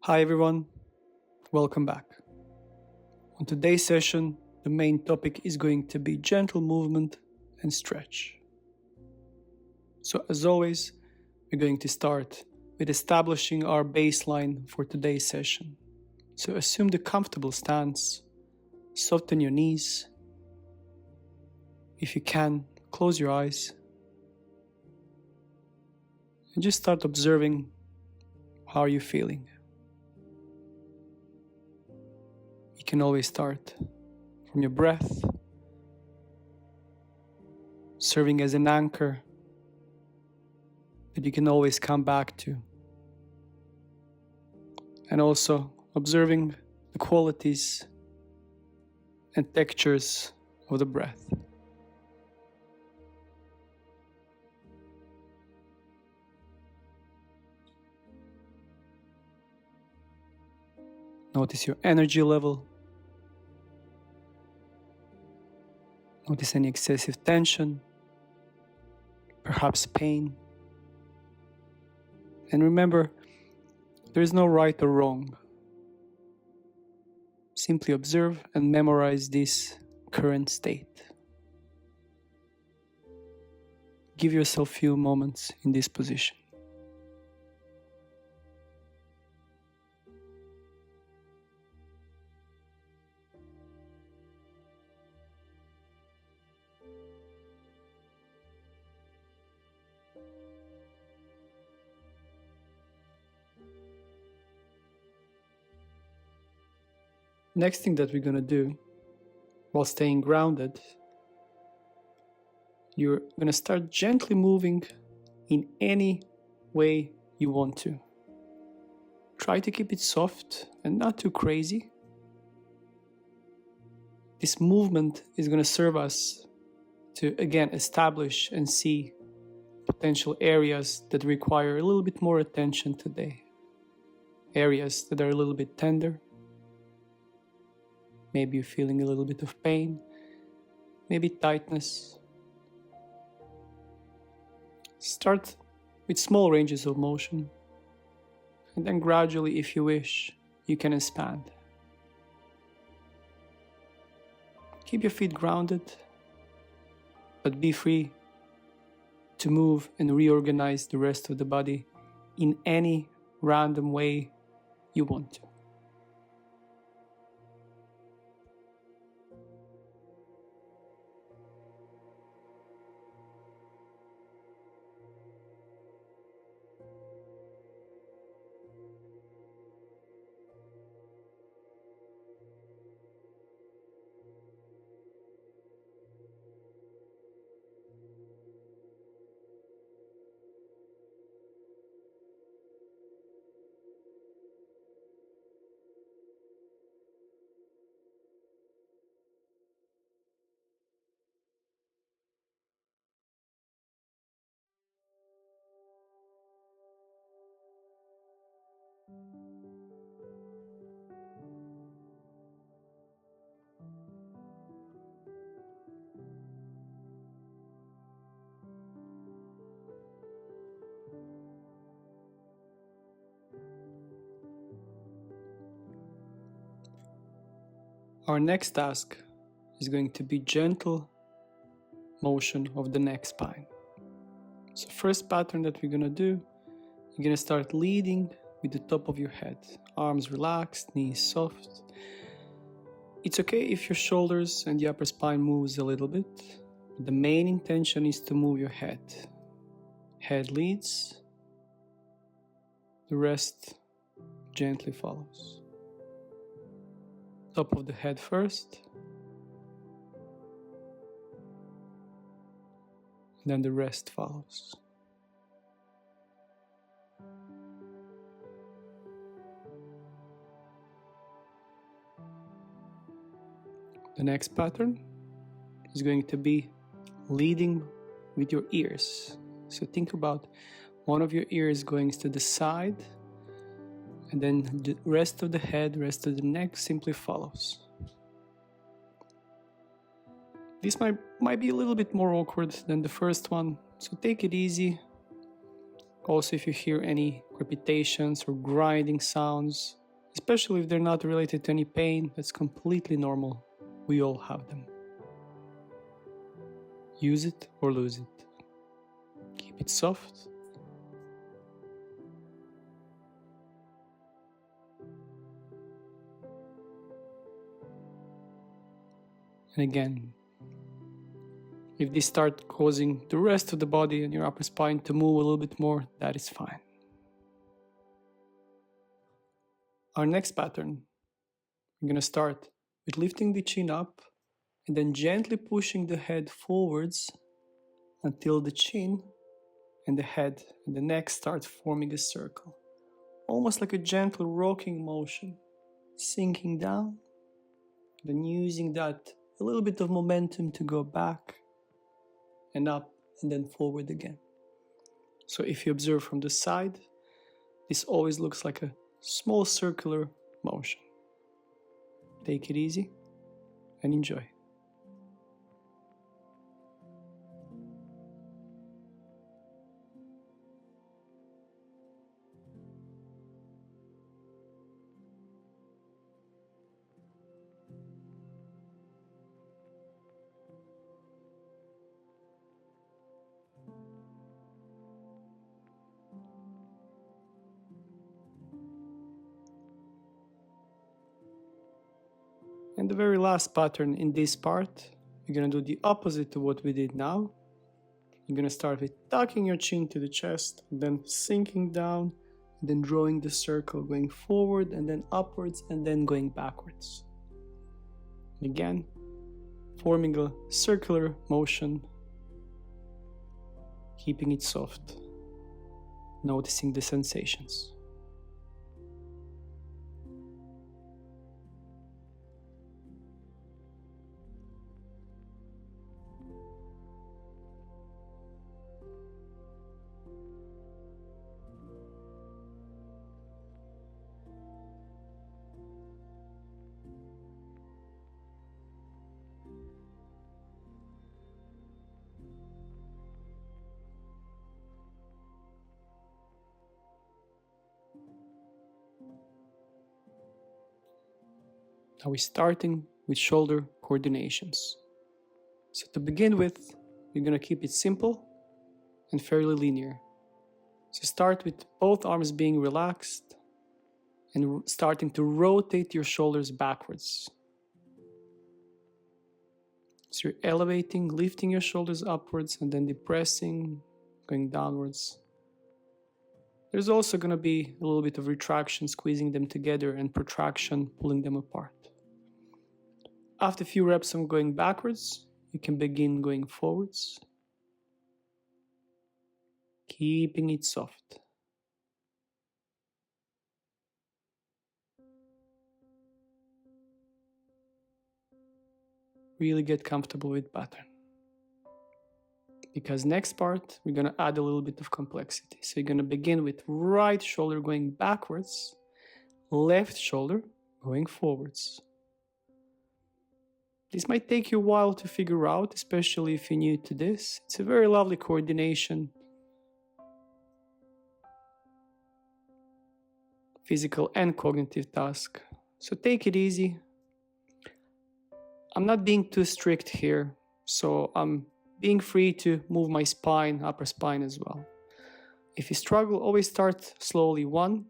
Hi everyone, welcome back. On today's session, the main topic is going to be gentle movement and stretch. So as always, we're going to start with establishing our baseline for today's session. So assume the comfortable stance, soften your knees. If you can, close your eyes and just start observing how you're feeling. You can always start from your breath, serving as an anchor that you can always come back to. And also observing the qualities and textures of the breath. Notice your energy level. Notice any excessive tension, perhaps pain. And remember, there is no right or wrong. Simply observe and memorize this current state. Give yourself a few moments in this position. Next thing that we're going to do, while staying grounded, you're going to start gently moving in any way you want to. Try to keep it soft and not too crazy. This movement is going to serve us to, again, establish and see potential areas that require a little bit more attention today. Areas that are a little bit tender. Maybe you're feeling a little bit of pain, maybe tightness. Start with small ranges of motion, and then gradually, if you wish, you can expand. Keep your feet grounded, but be free to move and reorganize the rest of the body in any random way you want to. Our next task is going to be gentle motion of the neck spine. So first pattern that we're going to do, you're going to start leading with the top of your head. Arms relaxed, knees soft. It's okay if your shoulders and the upper spine moves a little bit. But the main intention is to move your head. Head leads, the rest gently follows. Top of the head first, then the rest follows. The next pattern is going to be leading with your ears. So think about one of your ears going to the side, and then the rest of the head, rest of the neck simply follows. This might be a little bit more awkward than the first one, so take it easy. Also, if you hear any crepitations or grinding sounds, especially if they're not related to any pain, that's completely normal. We all have them. Use it or lose it. Keep it soft. And again, if they start causing the rest of the body and your upper spine to move a little bit more, that is fine. Our next pattern, we're going to start with lifting the chin up and then gently pushing the head forwards until the chin and the head and the neck start forming a circle. Almost like a gentle rocking motion, sinking down, then using that a little bit of momentum to go back and up and then forward again. So if you observe from the side, this always looks like a small circular motion. Take it easy and enjoy. And the very last pattern in this part, you're going to do the opposite to what we did now. You're going to start with tucking your chin to the chest, and then sinking down, and then drawing the circle, going forward and then upwards and then going backwards. Again, forming a circular motion, keeping it soft, noticing the sensations. Now we're starting with shoulder coordinations. So to begin with, you're going to keep it simple and fairly linear. So start with both arms being relaxed and starting to rotate your shoulders backwards. So you're elevating, lifting your shoulders upwards and then depressing, going downwards. There's also going to be a little bit of retraction, squeezing them together, and protraction, pulling them apart. After a few reps of going backwards, you can begin going forwards, keeping it soft. Really get comfortable with pattern. Because next part, we're going to add a little bit of complexity. So you're going to begin with right shoulder going backwards, left shoulder going forwards. This might take you a while to figure out, especially if you're new to this. It's a very lovely coordination, physical and cognitive task. So take it easy. I'm not being too strict here, so I'm being free to move my spine, upper spine as well. If you struggle, always start slowly, one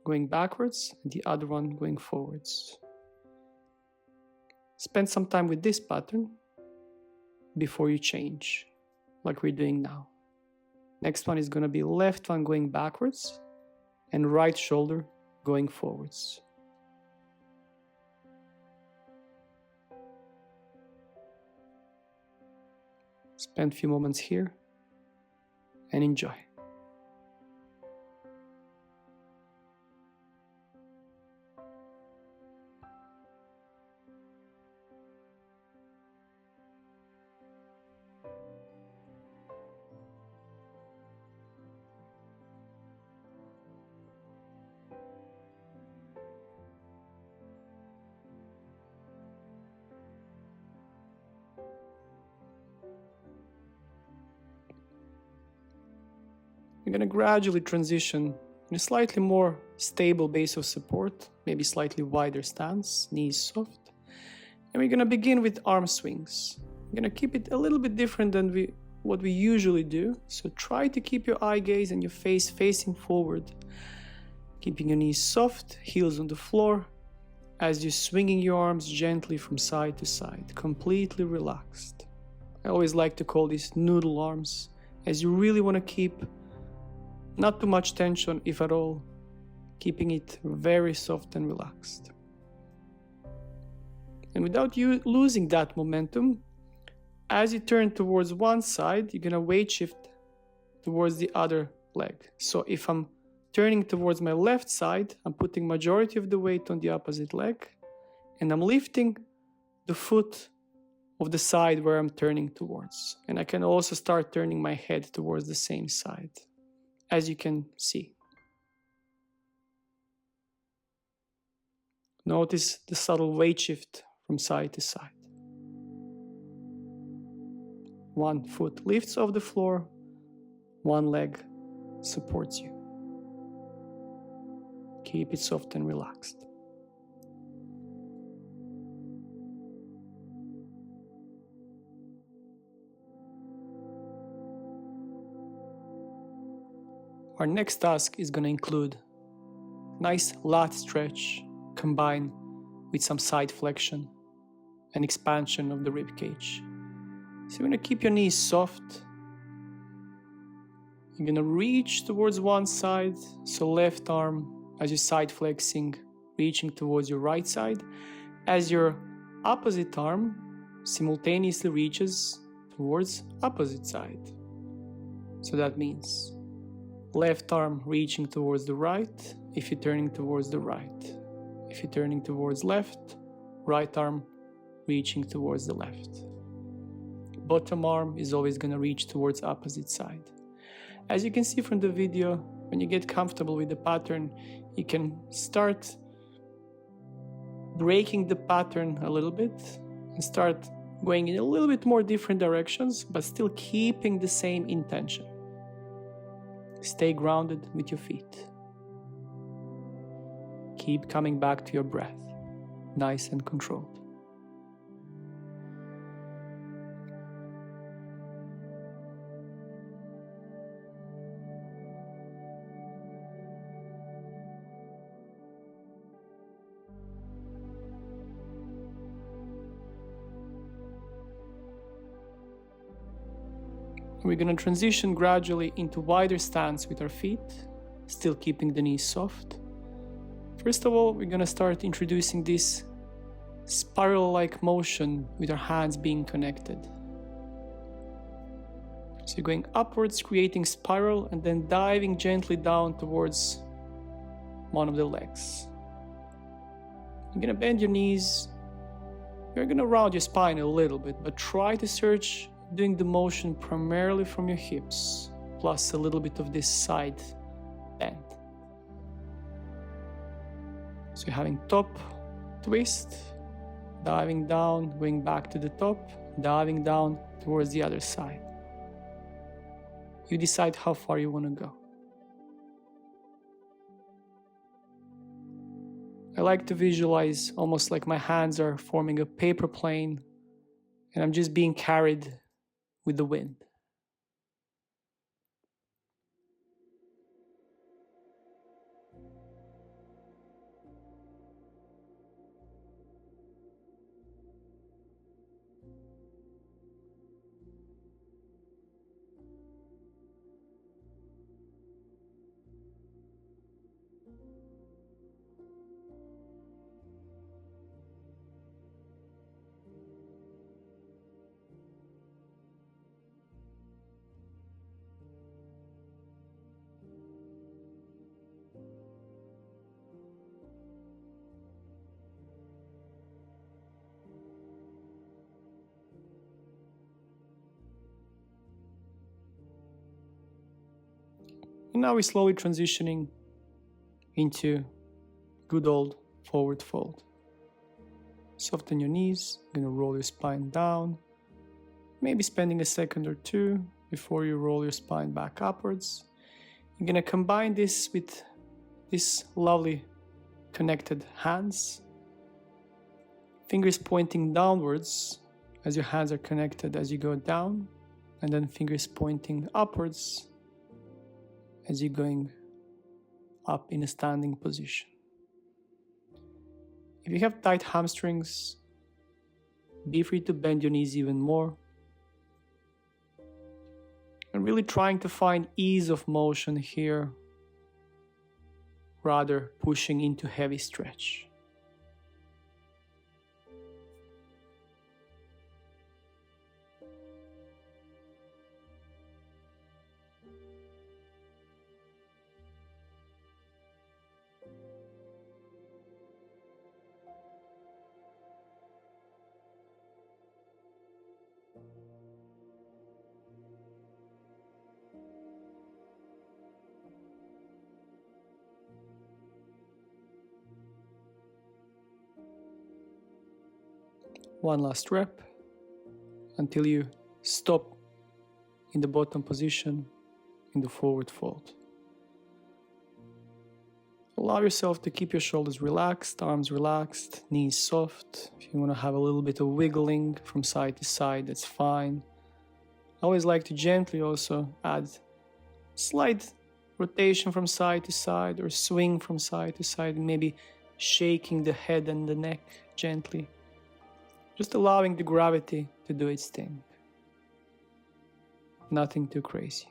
going backwards and the other one going forwards. Spend some time with this pattern before you change, like we're doing now. Next one is going to be left one going backwards and right shoulder going forwards. Spend a few moments here and enjoy. we're going to gradually transition in a slightly more stable base of support, maybe slightly wider stance, knees soft. And we're going to begin with arm swings. We're going to keep it a little bit different than what we usually do. So try to keep your eye gaze and your face facing forward, keeping your knees soft, heels on the floor, as you're swinging your arms gently from side to side, completely relaxed. I always like to call these noodle arms, as you really want to keep not too much tension, if at all, keeping it very soft and relaxed. And without you losing that momentum, as you turn towards one side, you're going to weight shift towards the other leg. So if I'm turning towards my left side, I'm putting majority of the weight on the opposite leg, and I'm lifting the foot of the side where I'm turning towards. And I can also start turning my head towards the same side, as you can see. Notice the subtle weight shift from side to side. One foot lifts off the floor, one leg supports you. Keep it soft and relaxed. Our next task is going to include nice lat stretch combined with some side flexion and expansion of the rib cage. So you're going to keep your knees soft. You're going to reach towards one side, so left arm as you're side flexing, reaching towards your right side, as your opposite arm simultaneously reaches towards opposite side. So that means left arm reaching towards the right if you're turning towards the right. If you're turning towards left, right arm reaching towards the left. Bottom arm is always going to reach towards opposite side. As you can see from the video, when you get comfortable with the pattern, you can start breaking the pattern a little bit and start going in a little bit more different directions, but still keeping the same intention. Stay grounded with your feet. Keep coming back to your breath, nice and controlled. We're going to transition gradually into wider stance with our feet, still keeping the knees soft. First of all, we're going to start introducing this spiral-like motion with our hands being connected. So you're going upwards, creating spiral, and then diving gently down towards one of the legs. You're going to bend your knees. You're going to round your spine a little bit, but try to search doing the motion primarily from your hips, plus a little bit of this side bend. So you're having top twist, diving down, going back to the top, diving down towards the other side. You decide how far you want to go. I like to visualize almost like my hands are forming a paper plane and I'm just being carried with the wind. And now we're slowly transitioning into good old forward fold. Soften your knees, you're gonna roll your spine down, maybe spending a second or two before you roll your spine back upwards. You're gonna combine this with this lovely connected hands. Fingers pointing downwards as your hands are connected as you go down, and then fingers pointing upwards as you're going up in a standing position. If you have tight hamstrings, be free to bend your knees even more. And really trying to find ease of motion here, rather pushing into heavy stretch. One last rep until you stop in the bottom position in the forward fold. Allow yourself to keep your shoulders relaxed, arms relaxed, knees soft. If you want to have a little bit of wiggling from side to side, that's fine. I always like to gently also add slight rotation from side to side or swing from side to side, maybe shaking the head and the neck gently. Just allowing the gravity to do its thing. Nothing too crazy.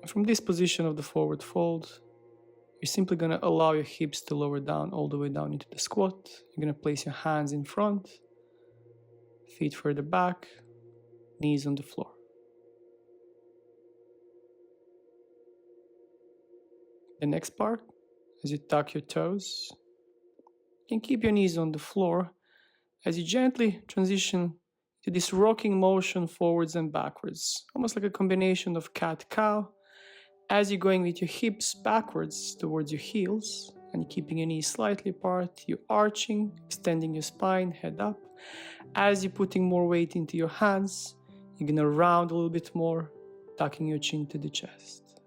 From this position of the forward fold, you're simply going to allow your hips to lower down all the way down into the squat. You're going to place your hands in front, feet further back, knees on the floor. The next part, as you tuck your toes, you can keep your knees on the floor as you gently transition to this rocking motion forwards and backwards, almost like a combination of cat-cow. As you're going with your hips backwards towards your heels and keeping your knees slightly apart, you're arching, extending your spine, head up. As you're putting more weight into your hands, you're gonna round a little bit more, tucking your chin to the chest.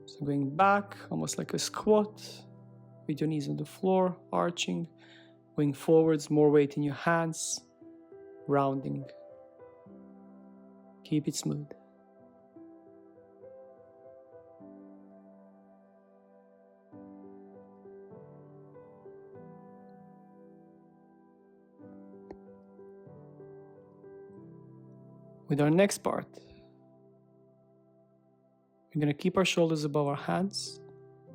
So going back, almost like a squat, with your knees on the floor, arching, going forwards, more weight in your hands, rounding. Keep it smooth. With our next part, we're going to keep our shoulders above our hands.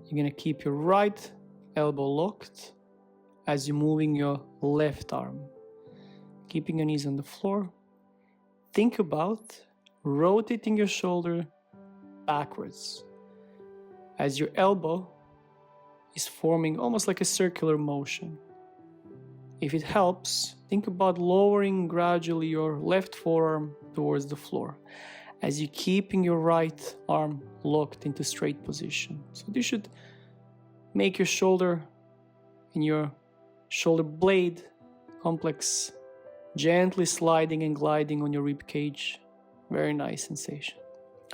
You're going to keep your right elbow locked as you're moving your left arm, keeping your knees on the floor. Think about rotating your shoulder backwards as your elbow is forming almost like a circular motion. If it helps, think about lowering gradually your left forearm towards the floor as you're keeping your right arm locked into straight position. So this should make your shoulder and your shoulder blade complex gently sliding and gliding on your rib cage. Very nice sensation.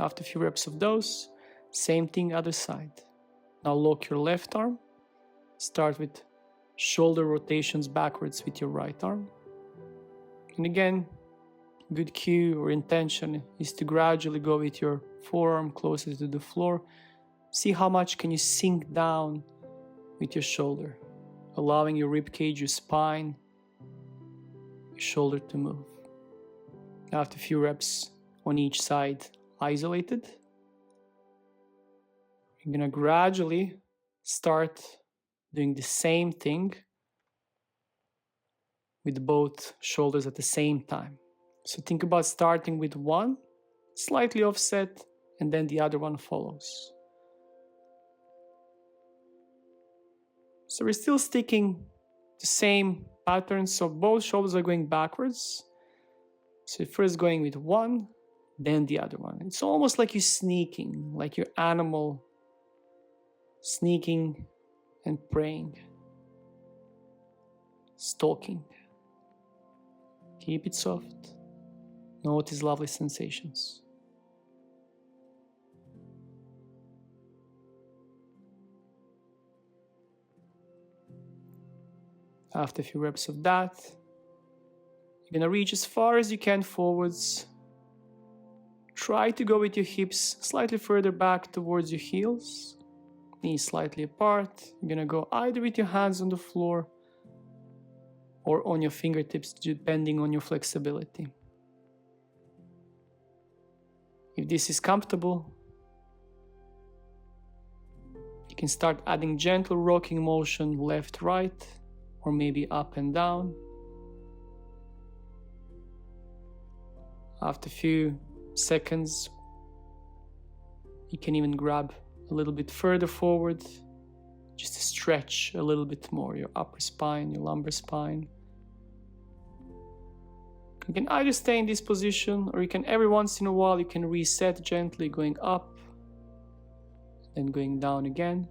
After a few reps of those, same thing other side. Now lock your left arm. Start with shoulder rotations backwards with your right arm. And again, good cue or intention is to gradually go with your forearm closer to the floor. See how much can you sink down with your shoulder, allowing your rib cage, your spine, your shoulder to move. After a few reps on each side isolated, you're gonna gradually start doing the same thing with both shoulders at the same time. So think about starting with one, slightly offset, and then the other one follows. So we're still sticking the same pattern, so both shoulders are going backwards. So you're first going with one, then the other one. It's almost like you're sneaking, like your animal sneaking and preying, stalking. Keep it soft. Notice lovely sensations. After a few reps of that, you're gonna reach as far as you can forwards. Try to go with your hips slightly further back towards your heels, knees slightly apart. You're gonna go either with your hands on the floor or on your fingertips, depending on your flexibility. If this is comfortable, you can start adding gentle rocking motion left, right, or maybe up and down. After a few seconds, you can even grab a little bit further forward, just to stretch a little bit more your upper spine, your lumbar spine. You can either stay in this position, or you can every once in a while you can reset gently, going up, then going down again.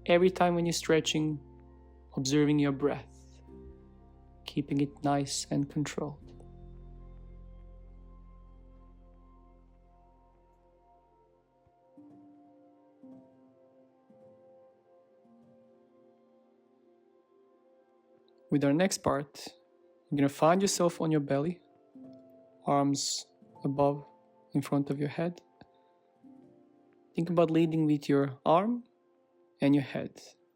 Every time when you're stretching, observing your breath, keeping it nice and controlled. With our next part, you're going to find yourself on your belly, arms above, in front of your head. Think about leading with your arm and your head,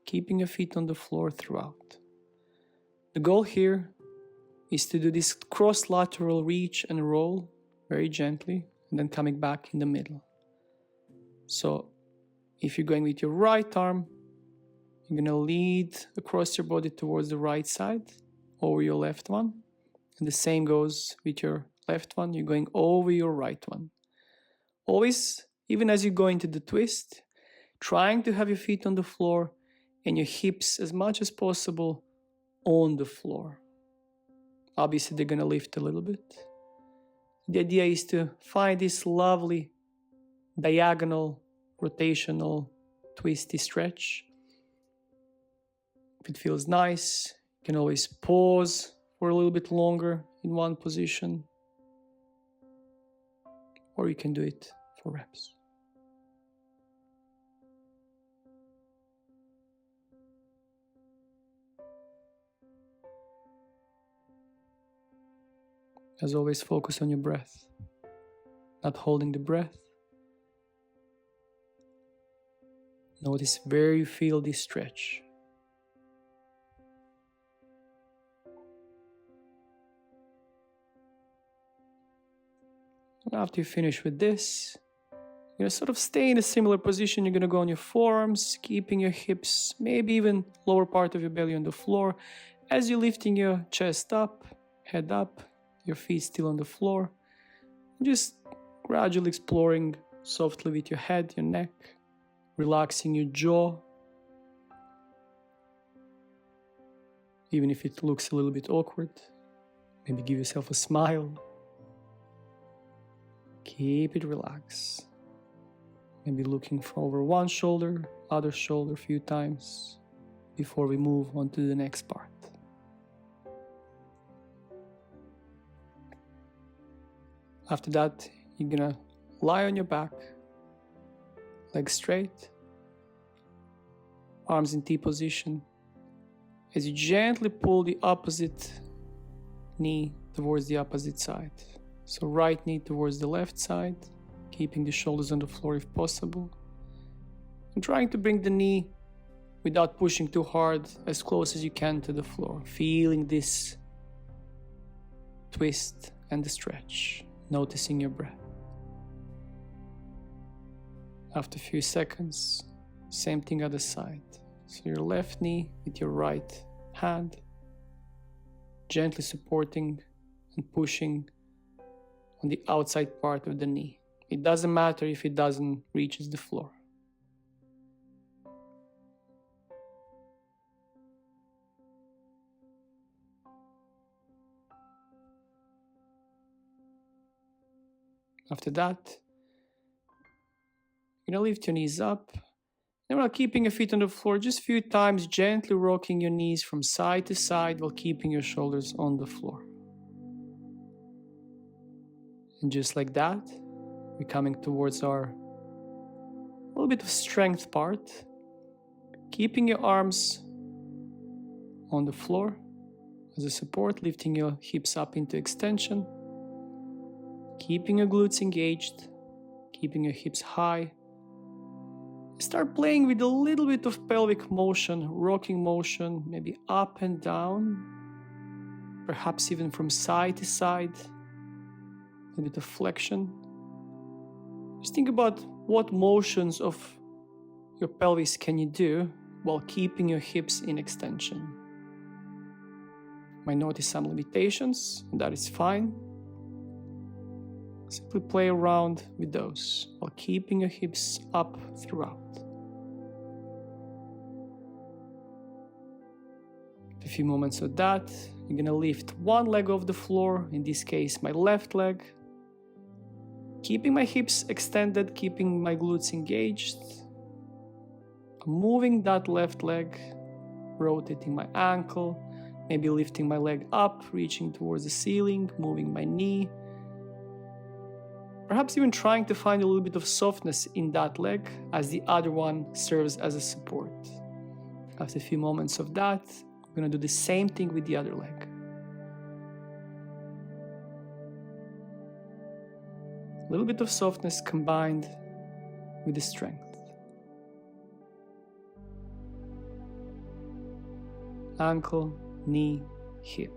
keeping your feet on the floor throughout. The goal here is to do this cross-lateral reach and roll very gently, and then coming back in the middle. So if you're going with your right arm, you're going to lead across your body towards the right side, over your left one. And the same goes with your left one. You're going over your right one. Always, even as you go into the twist, trying to have your feet on the floor and your hips as much as possible on the floor. Obviously, they're going to lift a little bit. The idea is to find this lovely diagonal, rotational, twisty stretch. If it feels nice, you can always pause for a little bit longer in one position, or you can do it for reps. As always, focus on your breath, not holding the breath. Notice where you feel this stretch. And after you finish with this, you're going to sort of stay in a similar position. You're going to go on your forearms, keeping your hips, maybe even lower part of your belly on the floor. As you're lifting your chest up, head up, your feet still on the floor. Just gradually exploring softly with your head, your neck, relaxing your jaw. Even if it looks a little bit awkward, maybe give yourself a smile. Keep it relaxed. Maybe looking for over one shoulder, other shoulder a few times before we move on to the next part. After that, you're gonna lie on your back, legs straight, arms in T position. As you gently pull the opposite knee towards the opposite side. So right knee towards the left side, keeping the shoulders on the floor if possible. And trying to bring the knee, without pushing too hard, as close as you can to the floor. Feeling this twist and the stretch. Noticing your breath. After a few seconds, same thing other side. So your left knee with your right hand, gently supporting and pushing on the outside part of the knee. It doesn't matter if it doesn't reach the floor. After that, you're gonna lift your knees up And while keeping your feet on the floor, just a few times gently rocking your knees from side to side while keeping your shoulders on the floor. And just like that, we're coming towards our little bit of strength part. Keeping your arms on the floor as a support, lifting your hips up into extension. Keeping your glutes engaged, keeping your hips high. Start playing with a little bit of pelvic motion, rocking motion, maybe up and down, perhaps even from side to side, a little bit of flexion. Just think about what motions of your pelvis can you do while keeping your hips in extension. You might notice some limitations, and that is fine. Simply play around with those while keeping your hips up throughout. A few moments of that, you're gonna lift one leg off the floor, in this case my left leg. Keeping my hips extended, keeping my glutes engaged. I'm moving that left leg, rotating my ankle, maybe lifting my leg up, reaching towards the ceiling, moving my knee. Perhaps even trying to find a little bit of softness in that leg as the other one serves as a support. After a few moments of that, I'm going to do the same thing with the other leg. A little bit of softness combined with the strength. Ankle, knee, hip.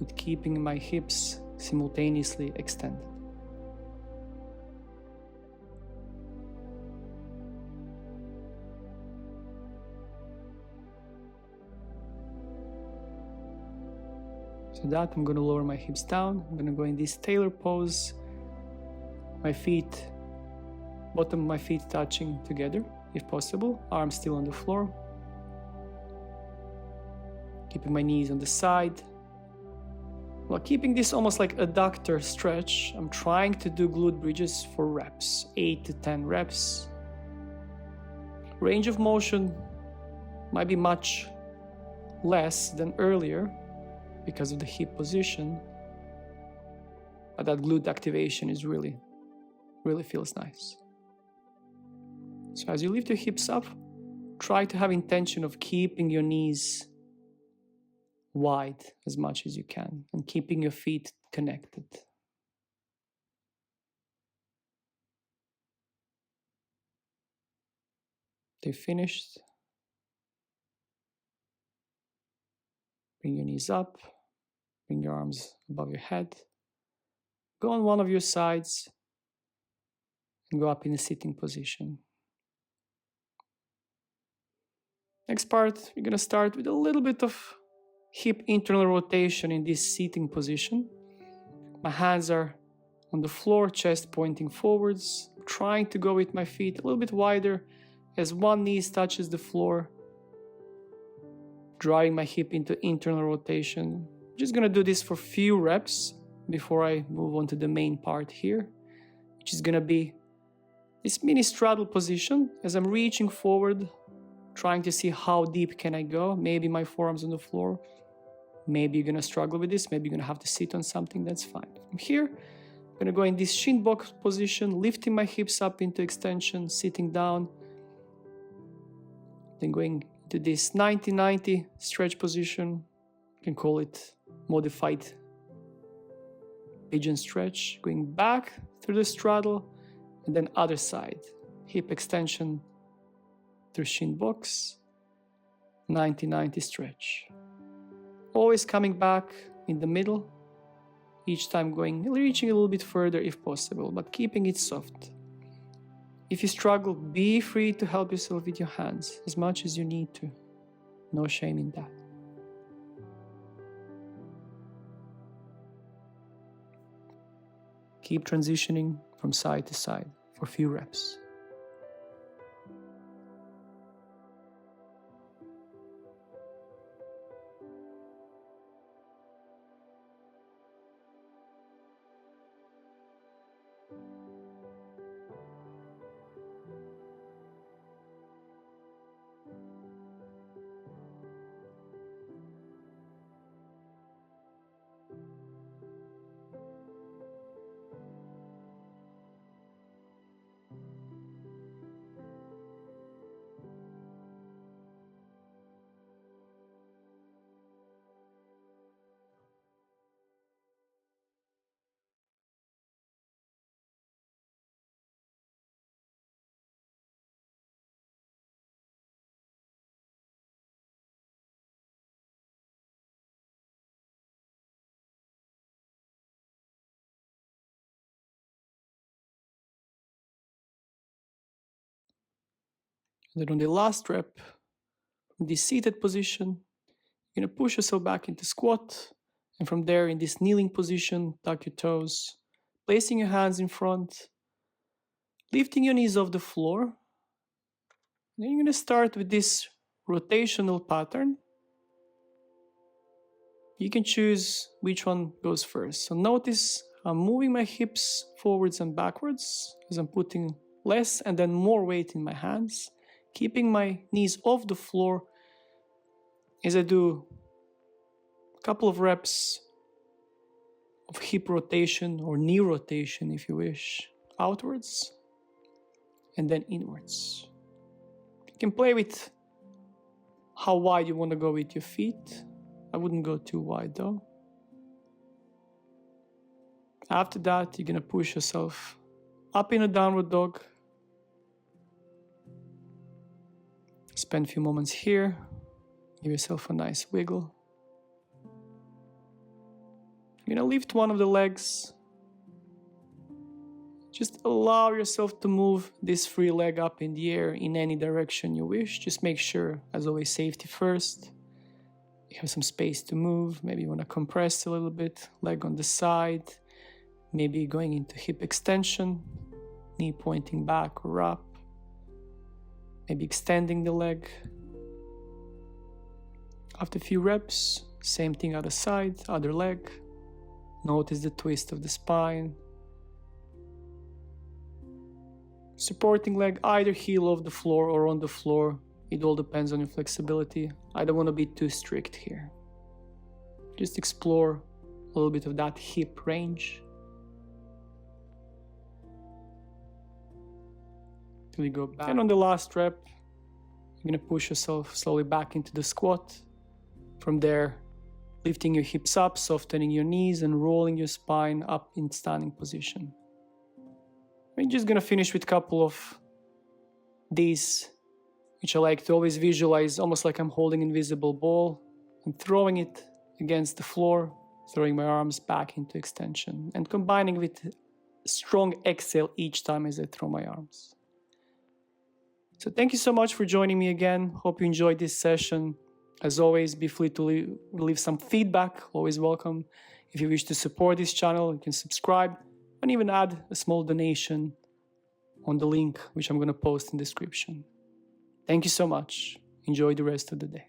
With keeping my hips simultaneously extended. So that I'm going to lower my hips down. I'm going to go in this tailor pose. My feet, bottom of my feet touching together, if possible. Arms still on the floor. Keeping my knees on the side. While keeping this almost like adductor stretch, I'm trying to do glute bridges for reps, 8 to 10 reps. Range of motion might be much less than earlier because of the hip position, but that glute activation is really feels nice. So as you lift your hips up, try to have intention of keeping your knees wide as much as you can and keeping your feet connected. They're finished. Bring your knees up, bring your arms above your head. Go on one of your sides and go up in a sitting position. Next part, we're going to start with a little bit of hip internal rotation in this sitting position. My hands are on the floor, chest pointing forwards, trying to go with my feet a little bit wider as one knee touches the floor, driving my hip into internal rotation. I'm just going to do this for a few reps before I move on to the main part here, which is going to be this mini straddle position as I'm reaching forward, trying to see how deep can I go. Maybe my forearms on the floor. Maybe you're going to struggle with this. Maybe you're going to have to sit on something. That's fine. From here, I'm going to go in this shin box position, lifting my hips up into extension, sitting down. Then going to this 90-90 stretch position. You can call it modified pigeon stretch. Going back through the straddle and then other side. Hip extension through shin box. 90-90 stretch. Always coming back in the middle. Each time reaching a little bit further if possible, but keeping it soft. If you struggle, be free to help yourself with your hands as much as you need to. No shame in that. Keep transitioning from side to side for a few reps. Then on the last rep, in this seated position, you're going to push yourself back into squat. And from there, in this kneeling position, tuck your toes, placing your hands in front, lifting your knees off the floor. Then you're going to start with this rotational pattern. You can choose which one goes first. So notice I'm moving my hips forwards and backwards as I'm putting less and then more weight in my hands, keeping my knees off the floor as I do a couple of reps of hip rotation or knee rotation, if you wish, outwards and then inwards. You can play with how wide you want to go with your feet. I wouldn't go too wide though. After that, you're going to push yourself up in a downward dog. Spend a few moments here. Give yourself a nice wiggle. You're going to lift one of the legs. Just allow yourself to move this free leg up in the air in any direction you wish. Just make sure, as always, safety first. You have some space to move. Maybe you want to compress a little bit, leg on the side. Maybe going into hip extension, knee pointing back or up. Maybe extending the leg. After a few reps, same thing other side, other leg. Notice the twist of the spine. Supporting leg, either heel off the floor or on the floor. It all depends on your flexibility. I don't want to be too strict here. Just explore a little bit of that hip range. Till you go back. And on the last rep, you're going to push yourself slowly back into the squat. From there, lifting your hips up, softening your knees, and rolling your spine up in standing position. We're just going to finish with a couple of these, which I like to always visualize almost like I'm holding an invisible ball and throwing it against the floor, throwing my arms back into extension, and combining with a strong exhale each time as I throw my arms. So thank you so much for joining me again. Hope you enjoyed this session. As always, be free to leave some feedback, always welcome. If you wish to support this channel, you can subscribe and even add a small donation on the link which I'm going to post in the description. Thank you so much. Enjoy the rest of the day.